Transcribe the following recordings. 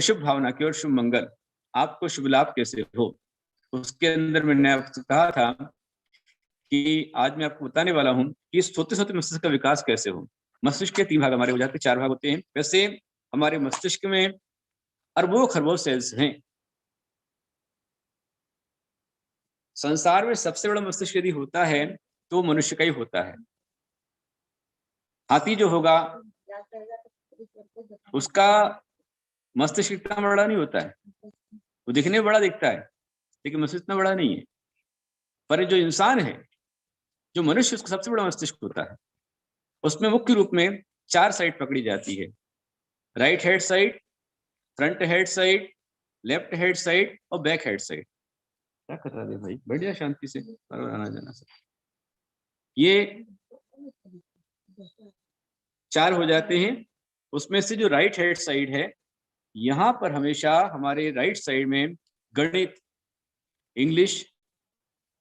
शुभ भावना की और शुभ मंगल, आपको शुभ लाभ कैसे हो, उसके अंदर मैंने आपसे कहा था कि आज मैं आपको बताने वाला हूं कि सोते सोते मस्तिष्क का विकास कैसे हो। मस्तिष्क के 3 भाग हमारे हो जाते हैं, 4 भाग होते हैं। वैसे हमारे मस्तिष्क में अरबों खरबों सेल्स हैं। संसार में सबसे बड़ा मस्तिष्क यदि होता है तो मनुष्य का ही होता है। हाथी जो होगा उसका मस्तिष्क इतना बड़ा नहीं होता है, वो दिखने में बड़ा दिखता है लेकिन मस्तिष्क इतना बड़ा नहीं है। पर जो इंसान है, जो मनुष्य, उसका सबसे बड़ा मस्तिष्क होता है। उसमें मुख्य रूप में 4 साइड पकड़ी जाती है, write head side, front head side, left head side और बैक हेड साइड। क्या कर रहा है भाई, बढ़िया शांति से आना जाना से। ये 4 हो जाते हैं। उसमें से जो राइट हेड साइड है, यहाँ पर हमेशा हमारे राइट साइड में गणित, इंग्लिश,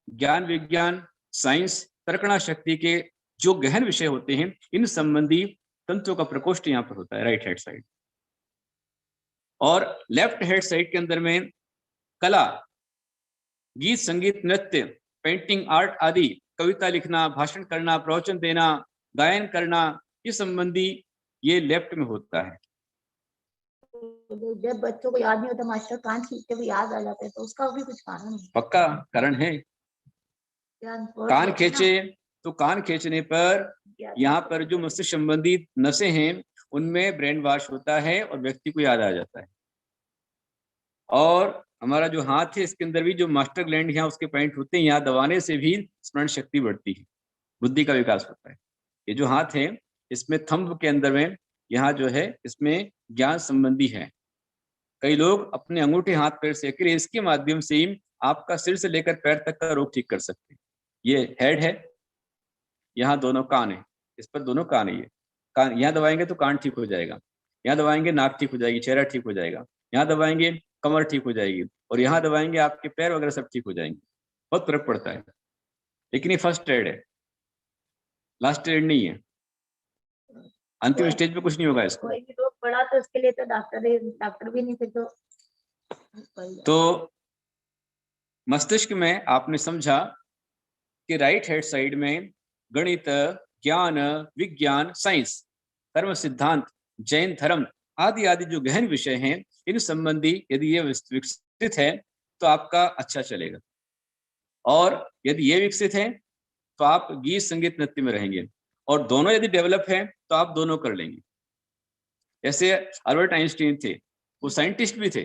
ज्ञान विज्ञान, साइंस, तर्कणा शक्ति के जो गहन विषय होते हैं, इन संबंधी तंत्रों का प्रकोष्ठ यहाँ पर होता है, राइट हेड साइड। और लेफ्ट हेड साइड के अंदर में कला, गीत संगीत, नृत्य, पेंटिंग, आर्ट आदि, कविता लिखना, भाषण करना, प्रवचन देना, गायन करना, इस संबंधी ये लेफ्ट में होता है। जब बच्चों को याद नहीं होता मास्टर कान खींचते हुए याद आ जाते हैं, तो उसका भी कुछ कारण है? पक्का कारण है। कान खींचे तो कान खींचने पर यहाँ पर जो मस्तिष्क संबंधी नसें हैं उनमें ब्रेन वॉश होता है और व्यक्ति को याद आ जाता है। और हमारा जो हाथ है, इसके अंदर भी जो मास्टर ग्लैंड यहाँ उसके पॉइंट होते हैं, यहाँ दबाने से भी स्मरण शक्ति बढ़ती है, बुद्धि का विकास होता है। ये जो हाथ है, इसमें थंब के अंदर में यहाँ जो है इसमें ज्ञान संबंधी है। कई लोग अपने अंगूठे हाथ पैर से क्रिया इसके माध्यम से ही आपका सिर से लेकर पैर तक का रोग ठीक कर सकते हैं। ये हेड है, यहाँ दोनों कान है, इस पर दोनों कान है। ये कान यहाँ दबाएंगे तो कान ठीक हो जाएगा, यहाँ दबाएंगे नाक ठीक हो जाएगी, चेहरा ठीक हो जाएगा, यहाँ दबाएंगे कमर ठीक हो जाएगी, और यहाँ दबाएंगे आपके पैर वगैरह सब ठीक हो जाएंगे। बहुत फर्क पड़ता है। लेकिन ये फर्स्ट एड है, लास्ट एड नहीं है। अंतिम स्टेज पे कुछ नहीं होगा इसको। कोई भी रोग पड़ा तो उसके लिए तो डॉक्टर भी नहीं थे। तो मस्तिष्क में आपने समझा कि राइट हेड साइड में गणित, ज्ञान विज्ञान, साइंस, कर्म सिद्धांत, जैन धर्म आदि आदि जो गहन विषय हैं, इन संबंधी यदि ये विकसित है तो आपका अच्छा चलेगा। और यदि ये विकसित है तो आप गीत संगीत नृत्य में रहेंगे, और दोनों यदि डेवलप है तो आप दोनों कर लेंगे। जैसे अल्बर्ट आइंस्टीन थे, वो साइंटिस्ट भी थे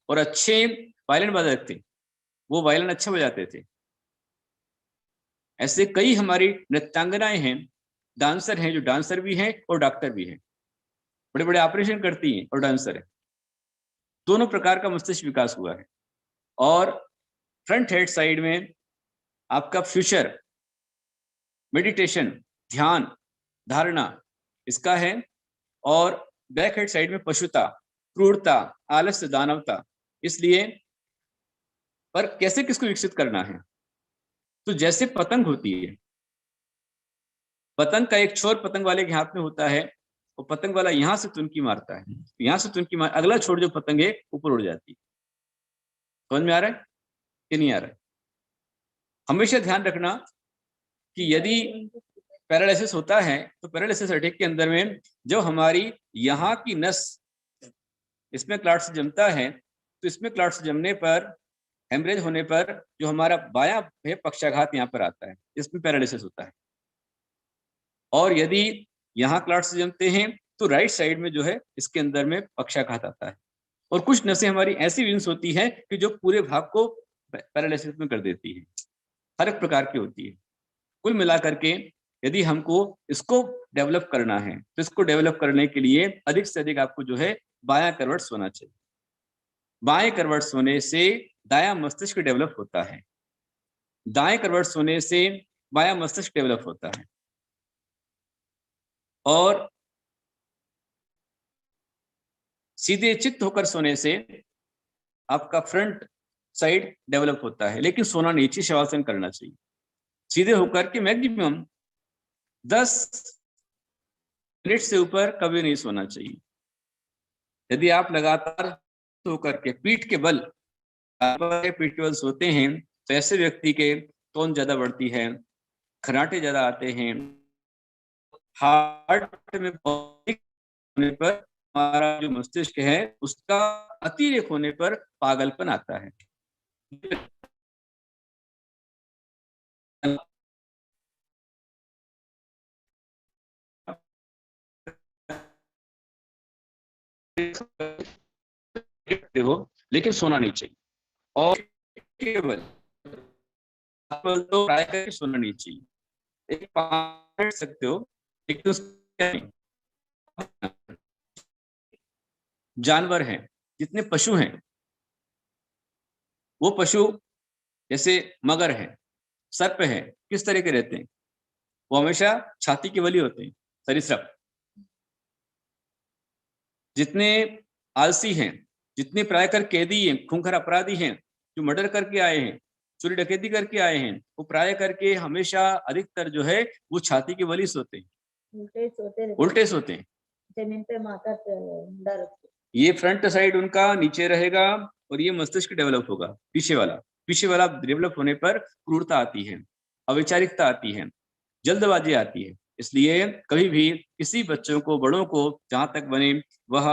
और अच्छे वायलिन वादक थे, वो वायलिन अच्छा बजाते थे। ऐसे कई हमारी नृत्यांगनाएं हैं, डांसर हैं जो डांसर भी हैं और डॉक्टर भी हैं, बड़े बड़े ऑपरेशन करती हैं और डांसर है। दोनों प्रकार का मस्तिष्क विकास हुआ है। और फ्रंट हेड साइड में आपका फ्यूचर, मेडिटेशन, ध्यान, धारणा इसका है। और बैक हेड साइड में पशुता, क्रूरता, आलस्य, दानवता। इसलिए पर कैसे किसको विकसित करना है, तो जैसे पतंग होती है, पतंग का एक छोर पतंग वाले के हाथ में होता है, और पतंग वाला यहां से तुनकी मारता है, यहां से तुनकी मार, अगला छोर जो पतंग है ऊपर उड़ जाती है। समझ में आ रहा है कि नहीं आ रहा है? हमेशा ध्यान रखना कि यदि पैरालिसिस होता है तो पैरालिसिस अटैक के अंदर में जो हमारी यहाँ की नस, इसमें क्लॉट से जमता है, तो इसमें क्लॉट से जमने पर, हेमरेज होने पर जो हमारा बायां है पक्षाघात यहाँ पर आता है, इसमें पैरालिसिस होता है। और यदि यहाँ क्लॉट से जमते हैं तो राइट साइड में जो है इसके अंदर में पक्षाघात आता है। और कुछ नसें हमारी ऐसी विंस होती है कि जो पूरे भाग को पैरालिसिस में कर देती है, हर एक प्रकार की होती है। कुल मिलाकर के यदि हमको इसको डेवलप करना है तो इसको डेवलप करने के लिए अधिक से अधिक आपको जो है बायां करवट सोना चाहिए। बाएं करवट सोने से दायां मस्तिष्क डेवलप होता है, दाएं करवट सोने से बायां मस्तिष्क डेवलप होता है। और सीधे चित्त होकर सोने से आपका फ्रंट साइड डेवलप होता है, लेकिन सोना नीचे शवासन करना चाहिए। सीधे होकर के मैक्सिमम 10 मिनट से ऊपर कभी नहीं सोना चाहिए। यदि आप लगातार होकर के पीठ के बल सोते हैं तो ऐसे व्यक्ति के टोन ज्यादा बढ़ती है, खर्राटे ज्यादा आते हैं, हार्ट में होने पर हमारा जो मस्तिष्क है उसका अतिरेक होने पर पागलपन आता है। हो लेकिन सोना नहीं चाहिए, और केवल तो ट्राई करके सोना नहीं चाहिए। एक 5 मिनट सकते हो लेकिन जानवर हैं, जितने पशु हैं, वो पशु जैसे मगर है, सर्प है, किस तरह के रहते हैं? वो हमेशा छाती के बली होते हैं, सरीसृप। जितने आलसी हैं, जितने प्रायकर कैदी हैं, खूंखार अपराधी हैं, जो मर्डर करके आए हैं, चोरी डकैती करके आए हैं, वो प्राय करके हमेशा अधिकतर जो है वो छाती के बली सोते हैं, उल्टे सोते हैं, जमीन पे माथा डर। ये फ्रंट साइड उनका नीचे रहेगा और ये मस्तिष्क डेवलप होगा, पीछे वाला डेवलप होने पर क्रूरता आती है, अवैचारिकता आती है, जल्दबाजी आती है। इसलिए कभी भी किसी बच्चों को, बड़ों को जहां तक बने वह,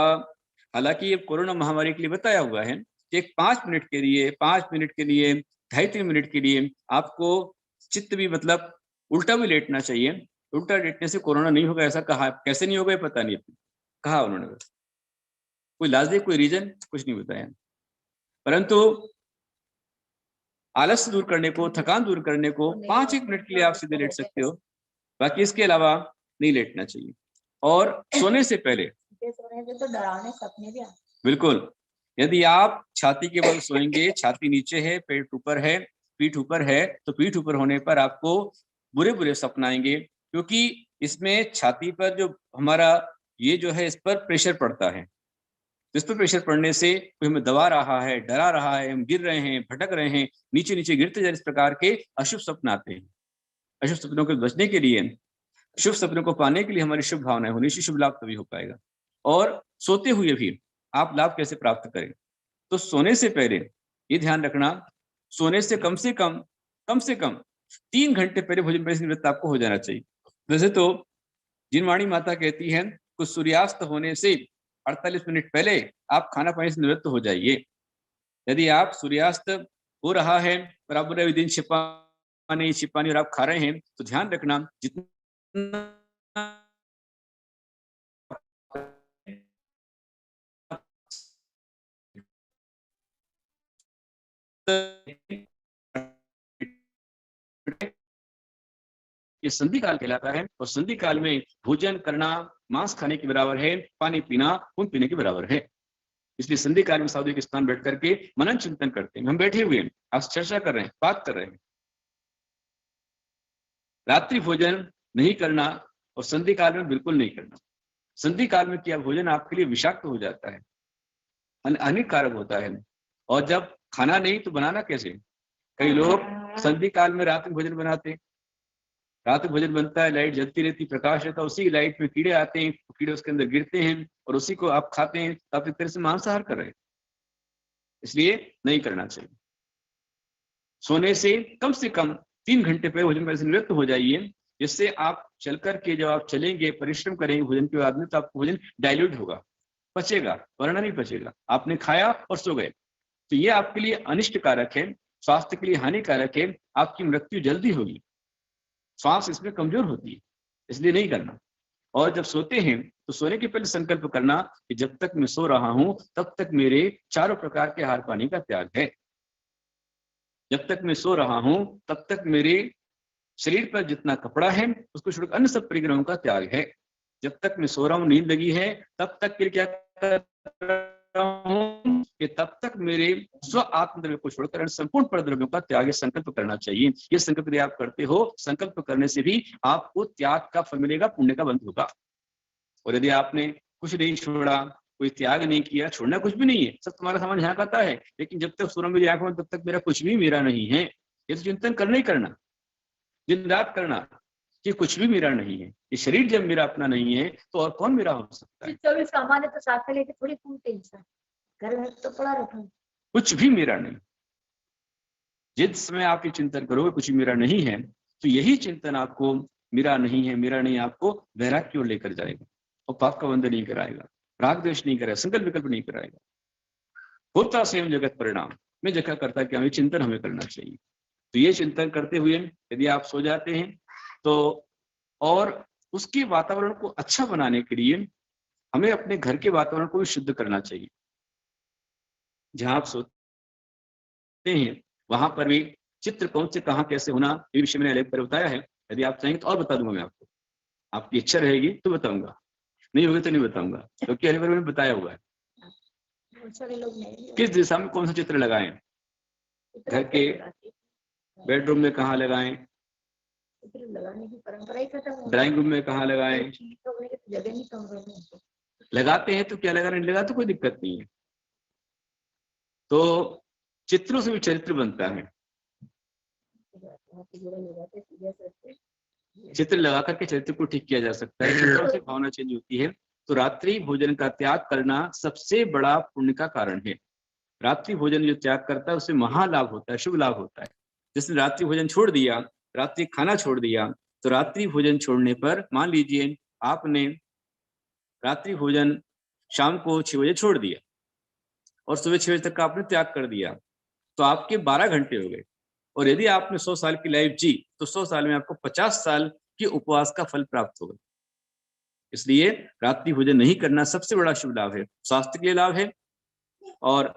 हालांकि ये कोरोना महामारी के लिए बताया हुआ है कि 5 मिनट के लिए 2.5-3 मिनट के लिए आपको चित्त भी मतलब उल्टा भी लेटना चाहिए। उल्टा लेटने से कोरोना नहीं होगा ऐसा कहा, कैसे नहीं होगा ये पता नहीं, कहा उन्होंने, कोई लाजिक कोई रीजन कुछ नहीं बताया। परंतु आलस दूर करने को, थकान दूर करने को 5-1 मिनट के लिए आप सीधे लेट सकते हो, बाकी इसके अलावा नहीं लेटना चाहिए। और सोने से पहले तो डरावने सपने भी आते। बिल्कुल, यदि आप छाती के बल सोएंगे, छाती नीचे है, पेट ऊपर है, पीठ ऊपर है, तो पीठ ऊपर होने पर आपको बुरे बुरे सपने आएंगे, क्योंकि इसमें छाती पर जो हमारा ये जो है इस पर प्रेशर पड़ता है। इस पर प्रेशर पड़ने से कोई हमें दबा रहा है, डरा रहा है, हम गिर रहे हैं, भटक रहे हैं, नीचे नीचे गिरते जाए, इस प्रकार के अशुभ सपने आते हैं। अशुभ सपनों के बचने के लिए, शुभ सपनों को पाने के लिए हमारी शुभ भावनाएं होनी चाहिए, शुभ लाभ तभी हो पाएगा। और सोते हुए भी आप लाभ कैसे प्राप्त करें? तो सोने से पहले ये ध्यान रखना, सोने से कम से कम 3 घंटे पहले भोजन से निवृत्त आपको हो जाना चाहिए। वैसे तो जिनवाणी माता कहती है कुछ सूर्यास्त होने से 48 मिनट पहले आप खाना पानी से निवृत्त हो जाइए। यदि आप सूर्यास्त हो रहा है और आप पूरे दिन छिपानी और आप खा रहे हैं, तो ध्यान रखना जितना ये संधि काल कहलाता है, और संधि काल में भोजन करना मांस खाने के बराबर है, पानी पीना खून पीने के बराबर है। इसलिए संधि काल में साधु के स्थान बैठ करके मनन चिंतन करते हैं। हम बैठे हुए हैं, आप चर्चा कर रहे हैं, बात कर रहे हैं। रात्रि भोजन नहीं करना और संधि काल में बिल्कुल नहीं करना। संधि काल में किया भोजन आपके लिए विषाक्त हो जाता है, हानिकारक होता है। और जब खाना नहीं तो बनाना कैसे? कई लोग संधि काल में रात में भोजन बनाते हैं, रात में भोजन बनता है, लाइट जलती रहती, प्रकाश रहता है, उसी लाइट में कीड़े आते हैं, कीड़े उसके अंदर गिरते हैं और उसी को आप खाते हैं, तो आप एक तरह से मांसाहार कर रहे हैं। इसलिए नहीं करना चाहिए। सोने से कम 3 घंटे पहले भोजन से निवृत्त हो जाइए, जिससे आप चल करके जब आप चलेंगे, परिश्रम करेंगे भोजन के बाद में, तो आपको भोजन डाइल्यूट होगा, पचेगा, वरना नहीं पचेगा। आपने खाया और सो गए तो ये आपके लिए अनिष्ट कारक है, स्वास्थ्य के लिए हानिकारक है, आपकी मृत्यु जल्दी होगी, श्वास इसमें कमजोर होती है, इसलिए नहीं करना। और जब सोते हैं तो सोने के पहले संकल्प करना कि जब तक मैं सो रहा हूं तब तक मेरे चारों प्रकार के आहार पानी का त्याग है। जब तक मैं सो रहा हूं तब तक मेरे शरीर पर जितना कपड़ा है उसको छोड़कर अन्य सब परिग्रहों का त्याग है। जब तक मैं सो रहा हूं, नींद लगी है, तब तक फिर क्या कर रहा हूं कि तब तक मेरे स्व आत्मद्रव्य को छोड़कर संपूर्ण परद्रव्यों का त्याग संकल्प करना चाहिए। ये संकल्प यदि आप करते हो, संकल्प करने से भी आपको त्याग का फल मिलेगा, पुण्य का बंध होगा। और यदि आपने कुछ नहीं छोड़ा, कोई त्याग नहीं किया, छोड़ना कुछ भी नहीं है, सब तुम्हारा सामान यहाँ आता है, लेकिन जब तक सूरज मेरी आंखों में तब तक मेरा कुछ भी मेरा नहीं है। ये तो चिंतन करना ही करना, दिन रात करना कि कुछ भी मेरा नहीं है। ये शरीर जब मेरा अपना नहीं है तो और कौन मेरा हो सकता है? जो भी सामान है तो साथ में लेके थोड़ी कौन टेंशन घर में तो पड़ा रहता है। कुछ भी मेरा नहीं। जिस समय आप ये चिंतन करोगे कुछ भी मेरा नहीं है, तो यही चिंतन आपको मेरा नहीं है, मेरा नहीं, आपको वैराग्य की ओर लेकर जाएगा और पाप का बंधन नहीं कराएगा, राग द्वेष नहीं कराएगा, संकल्प विकल्प नहीं कराएगा। होता स्वयं जगत परिणाम में जगह करता क्या, ये चिंतन हमें करना चाहिए। तो ये चिंतन करते हुए यदि आप सो जाते हैं तो, और उसके वातावरण को अच्छा बनाने के लिए हमें अपने घर के वातावरण को भी शुद्ध करना चाहिए। जहां आप सोते हैं वहां पर भी चित्र कौन से कहाँ कैसे होना, ये विषय मैंने अलग पर बताया है। यदि आप चाहेंगे तो और बता दूंगा मैं आपको, आपकी इच्छा रहेगी तो बताऊंगा, नहीं होगी तो नहीं बताऊंगा, क्योंकि अलग मैंने बताया हुआ है। किस दिशा में कौन सा चित्र लगाएं, घर के बेडरूम में कहाँ लगाएं, लगाने की परंपरा ही खत्म हो, ड्राइंग रूम में कहाँ लगाएं, जगह नहीं कम रहने। लगाते हैं तो क्या लगाना, नहीं लगा तो कोई दिक्कत नहीं है। तो चित्रों से भी चरित्र बनता है। चित्र लगा करके चरित्र को ठीक किया जा सकता है, चित्रों से भावना चेंज होती है। तो रात्रि भोजन का त्याग करना सबसे बड़ा पुण्य का कारण है। रात्रि भोजन जो त्याग करता है उससे महालाभ होता है, शुभ लाभ होता है। जिसने रात्रि भोजन छोड़ दिया, रात्रि खाना छोड़ दिया, तो रात्रि भोजन छोड़ने पर मान लीजिए आपने रात्रि भोजन शाम को 6 बजे छोड़ दिया और सुबह 6 बजे तक का आपने त्याग कर दिया, तो आपके 12 घंटे हो गए। और यदि आपने 100 साल की लाइफ जी तो 100 साल में आपको 50 साल के उपवास का फल प्राप्त होगा। इसलिए रात्रि भोजन नहीं करना सबसे बड़ा शुभ लाभ है। स्वास्थ्य के लिए लाभ है और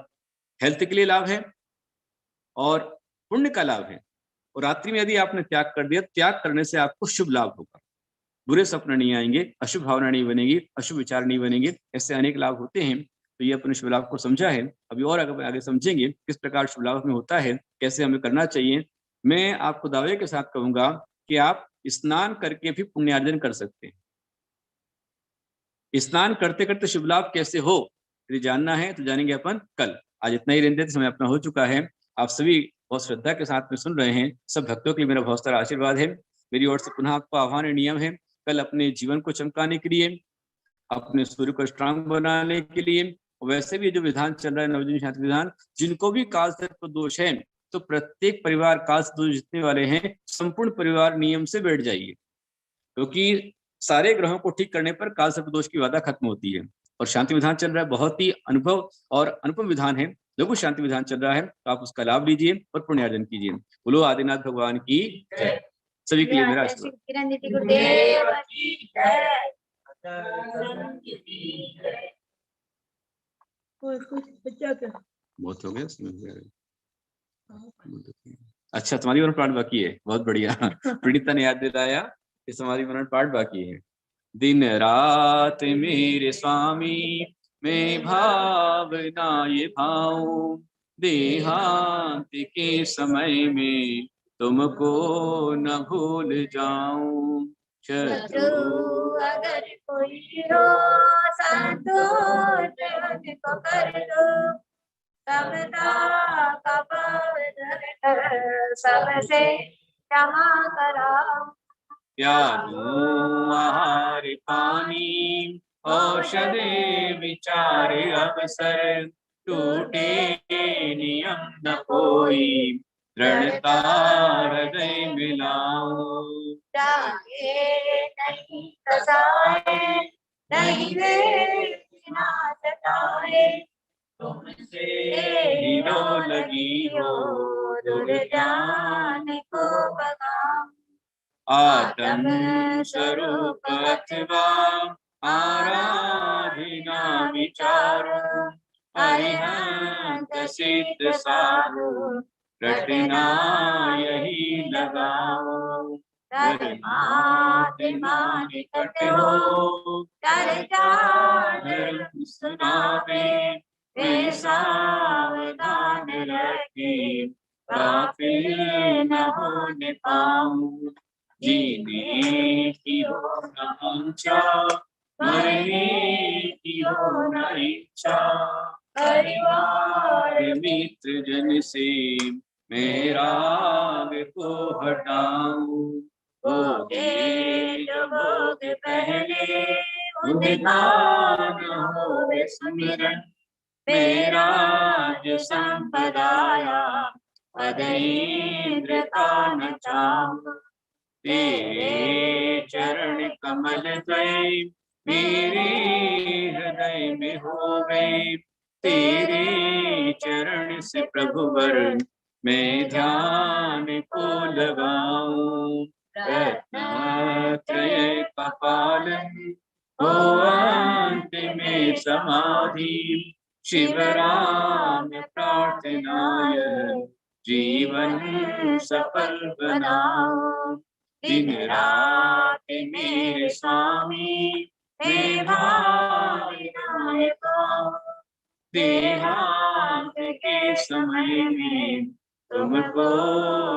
हेल्थ के लिए लाभ है और पुण्य का लाभ है। और रात्रि में यदि आपने त्याग कर दिया, त्याग करने से आपको शुभ लाभ होगा, बुरे सपने नहीं आएंगे, अशुभ भावना नहीं बनेगी, अशुभ विचार नहीं बनेंगे, ऐसे अनेक लाभ होते हैं। तो ये अपने शुभ लाभ को समझा है। अभी और आगे समझेंगे किस प्रकार शुभ लाभ में होता है, कैसे हमें करना चाहिए। मैं आपको दावे के साथ कहूंगा कि आप स्नान करके भी पुण्यार्जन कर सकते हैं। स्नान करते करते शुभ लाभ कैसे हो यदि जानना है तो जानेंगे अपन कल। आज इतना ही रहने देते, समय अपना हो चुका है। आप सभी बहुत श्रद्धा के साथ में सुन रहे हैं, सब भक्तों के लिए मेरा बहुत सारा आशीर्वाद है। मेरी ओर से पुनः आपको आह्वान नियम है, कल अपने जीवन को चमकाने के लिए, अपने सूर्य को स्ट्रांग बनाने के लिए, वैसे भी जो विधान चल रहा है नवजीवन शांति विधान, जिनको भी काल सर्प दोष है तो प्रत्येक परिवार काल सर्प दोष जितने वाले हैं संपूर्ण परिवार नियम से बैठ जाइए, क्योंकि सारे ग्रहों को ठीक करने पर काल सर्प दोष की बाधा खत्म होती है। और शांति विधान चल रहा है, बहुत ही अनुभव और अनुपम विधान है, लघु शांति विधान चल रहा है, तो आप उसका लाभ लीजिए और पुण्यार्जन कीजिए। बोलो आदिनाथ भगवान की जय। सभी के लिए मेरा बहुत हो गया। अच्छा, तुम्हारी मरण पाठ बाकी है, बहुत बढ़िया। पीड़िता ने याद दिलाया कि तुम्हारी मरण पाठ बाकी है। दिन रात मेरे स्वामी मैं भावना ये भाऊं, देहांत के समय में तुमको न भूल जाऊं। शत्रु अगर कोई हो संतोष को कर दो, सबदा का पावन सबसे क्षमा कराओ। प्यालूं आहार पानी औषधे विचार अवसर, टूटे नियम न कोई दृढ़ता हृदय मिलाओ। जागे नहीं सताए, नहीं वे ना सताए, तुमसे हीरो लगी हो दुर्जान को भगाओ। आत्म स्वरूप अथवा आराधना विचारो, अरिहंत सिद्ध साधु रटना यही लगाओ। धर्मात्मा निकट हो, चर्चा धर्म सुनावे, वे सावधान रखे, गाफिल न होने पाऊं। जीने की हो न इच्छा, मरने की हो न इच्छा, परिवार मित्र जन से मैं राग को हटाऊं। भोगे जो भोग पहले उनका न होवे सुमिरन, मेरा जो संपदाया पद इंद्र का न चाहूं। तेरे चरण कमल गए मेरे हृदय में हो गए। तेरे चरण से प्रभुवर मैं ध्यान को लगाऊं। रत्नत्रय का पालन हो अंत में समाधि। शिवराम प्रार्थनाय जीवन सफल बनाओ। दिन रात मेरे स्वामी मैं भावनाएं पाऊं। देहांत के समय में तुमको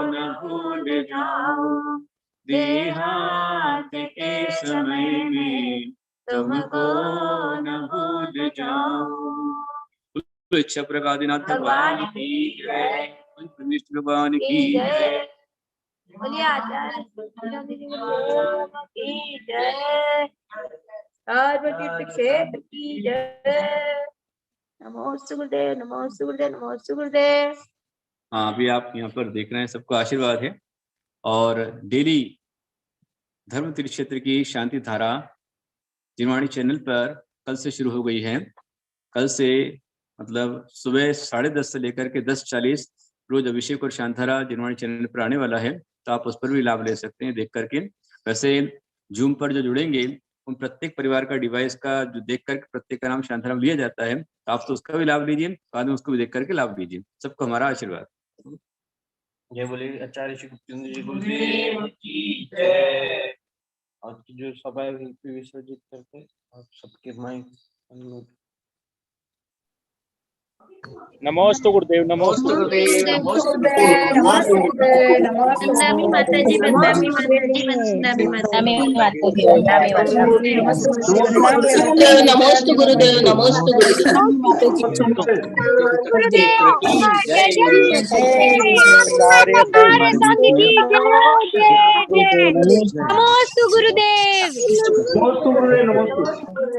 न भूल जाऊं। देहांत के समय में तुमको न भूल जाऊं। इच्छा प्रकादिनाथ भगवान की जय। परमेश्वर भगवान की जय। बोलिए आचार्य की जय। पार्वती क्षेत्र की जय। नमोस्तु गुरुदेव, नमोस्तु गुरुदेव, नमोस्तु गुरुदेव। हाँ, अभी आप यहाँ पर देख रहे हैं, सबको आशीर्वाद है। और डेली धर्म तीर्थ क्षेत्र की शांति धारा जिनवाणी चैनल पर कल से शुरू हो गई है। कल से मतलब सुबह 10:30 से लेकर के 10:40 रोज अभिषेक और शांतिधारा जिनवाणी चैनल पर आने वाला है, तो आप उस पर भी लाभ ले सकते हैं देख करके। वैसे जूम पर जो जुड़ेंगे उन प्रत्येक परिवार का डिवाइस का जो देख करके प्रत्येक का नाम शांतिधारा लिया जाता है, तो आप तो उसका भी लाभ लीजिए, बाद में उसको भी देख करके लाभ लीजिए। सबको हमारा आशीर्वाद। जय बोले आचार्य श्री गुप्तेंद्र जी गुरुदेव की जय। आज की जो सभा है विसर्जित करके आप सबके माइक अनम्यूट। नमोस्तु गुरुदेव, नमोस्तु वंदनामी माताजी, वंदनामी माताजी, वंदनामी माताजी, वंदनामी माताजी। नमोस्तु गुरुदेव, नमोस्तु गुरुदेव। नमोस्तु गुरुदेव,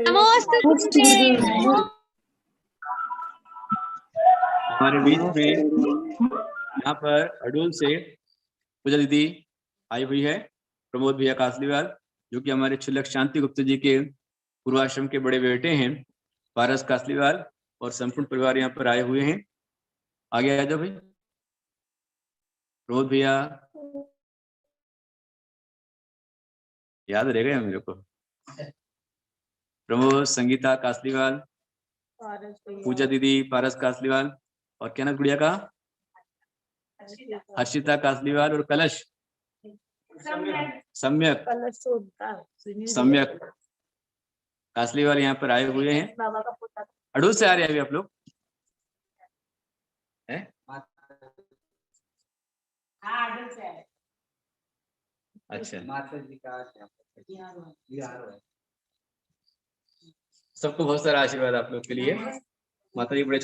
नमोस्तु गुरुदेव। हमारे बीच में यहाँ पर अडूल से पूजा दीदी आई हुई है, प्रमोद भैया कासलीवाल, जो कि हमारे क्षुल्लक शांति गुप्त जी के पूर्वाश्रम के बड़े बेटे हैं, पारस कासलीवाल, और संपूर्ण परिवार यहाँ पर आए हुए हैं। आगे आ जाओ भाई प्रमोद भैया, याद रहेगा मेरे को। प्रमोद, संगीता कासलीवाल, पूजा दीदी, पारस कासलीवाल, और क्या नाम गुड़िया का? हर्षिता कासलीवाल, और कलश सम्यक सम्यक कासलीवाल यहाँ पर आए हुए हैं। अडूल से आ रहे हैं अभी आप लोग हैं? अच्छा, सबको बहुत सारा आशीर्वाद आप लोग के लिए। माता जी बड़े